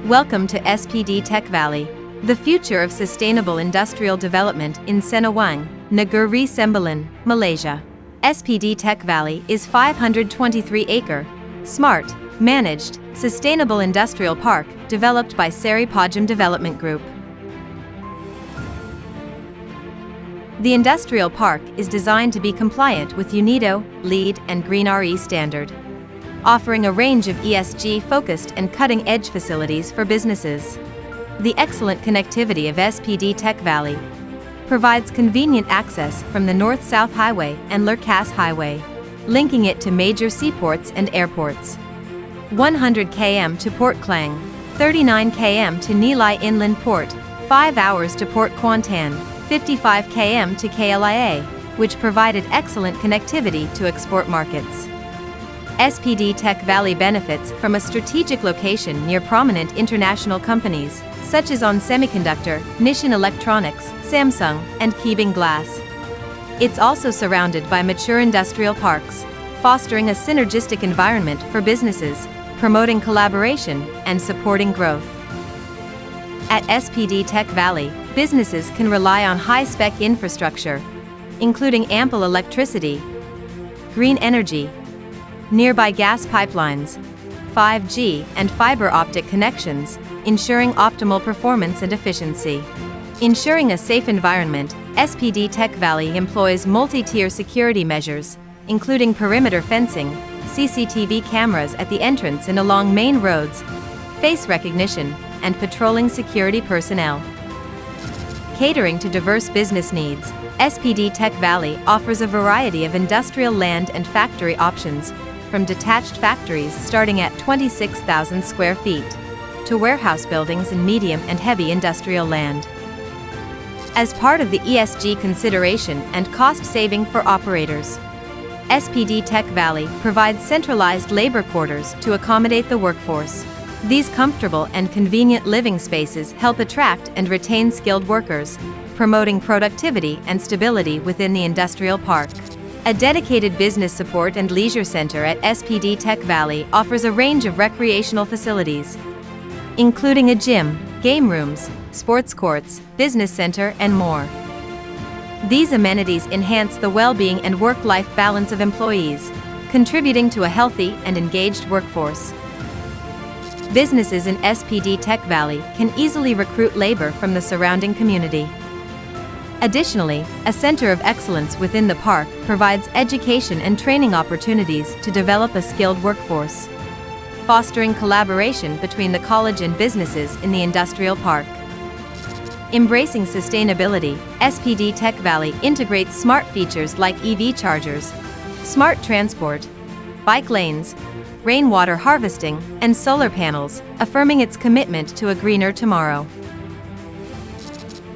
Welcome to SPD Tech Valley, the future of sustainable industrial development in Senawang, Negeri Sembilan, Malaysia. SPD Tech Valley is 523-acre, smart, managed, sustainable industrial park developed by Seri Pajam Development Group. The industrial park is designed to be compliant with UNIDO, LEED, and Green RE standard, offering a range of ESG-focused and cutting-edge facilities for businesses. The excellent connectivity of SPD Tech Valley provides convenient access from the North-South Highway and Lurkas Highway, linking it to major seaports and airports. 100 km to Port Klang, 39 km to Nilai Inland Port, 5 hours to Port Kuantan, 55 km to KLIA, which provided excellent connectivity to export markets. SPD Tech Valley benefits from a strategic location near prominent international companies, such as ON Semiconductor, Nissan Electronics, Samsung, and Keebing Glass. It's also surrounded by mature industrial parks, fostering a synergistic environment for businesses, promoting collaboration, and supporting growth. At SPD Tech Valley, businesses can rely on high-spec infrastructure, including ample electricity, green energy, nearby gas pipelines, 5G and fiber optic connections, ensuring optimal performance and efficiency. Ensuring a safe environment, SPD Tech Valley employs multi-tier security measures, including perimeter fencing, CCTV cameras at the entrance and along main roads, face recognition, and patrolling security personnel. Catering to diverse business needs, SPD Tech Valley offers a variety of industrial land and factory options, from detached factories starting at 26,000 square feet, to warehouse buildings in medium and heavy industrial land. As part of the ESG consideration and cost saving for operators, SPD Tech Valley provides centralized labor quarters to accommodate the workforce. These comfortable and convenient living spaces help attract and retain skilled workers, promoting productivity and stability within the industrial park. A dedicated business support and leisure center at SPD Tech Valley offers a range of recreational facilities, including a gym, game rooms, sports courts, business center, and more. These amenities enhance the well-being and work-life balance of employees, contributing to a healthy and engaged workforce. Businesses in SPD Tech Valley can easily recruit labor from the surrounding community. Additionally, a center of excellence within the park provides education and training opportunities to develop a skilled workforce, fostering collaboration between the college and businesses in the industrial park. Embracing sustainability, SPD Tech Valley integrates smart features like EV chargers, smart transport, bike lanes, rainwater harvesting, and solar panels, affirming its commitment to a greener tomorrow.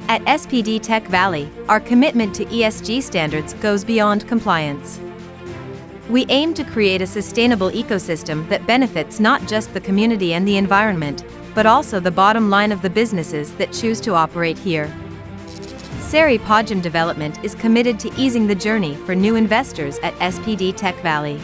At SPD Tech Valley, our commitment to ESG standards goes beyond compliance. We aim to create a sustainable ecosystem that benefits not just the community and the environment, but also the bottom line of the businesses that choose to operate here. Seri Pajam Development is committed to easing the journey for new investors at SPD Tech Valley.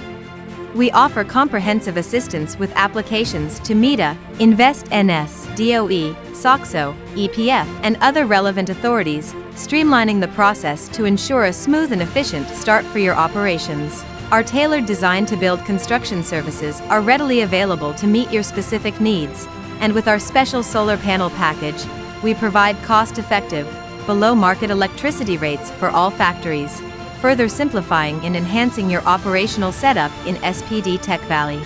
We offer comprehensive assistance with applications to MEDA, Invest NS, DOE, SOXO, EPF, and other relevant authorities, streamlining the process to ensure a smooth and efficient start for your operations. Our tailored design-to-build construction services are readily available to meet your specific needs, and with our special solar panel package, we provide cost-effective, below-market electricity rates for all factories, further simplifying and enhancing your operational setup in SPD Tech Valley.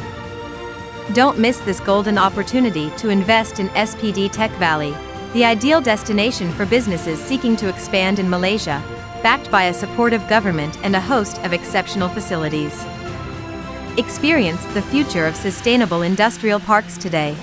Don't miss this golden opportunity to invest in SPD Tech Valley, the ideal destination for businesses seeking to expand in Malaysia, backed by a supportive government and a host of exceptional facilities. Experience the future of sustainable industrial parks today.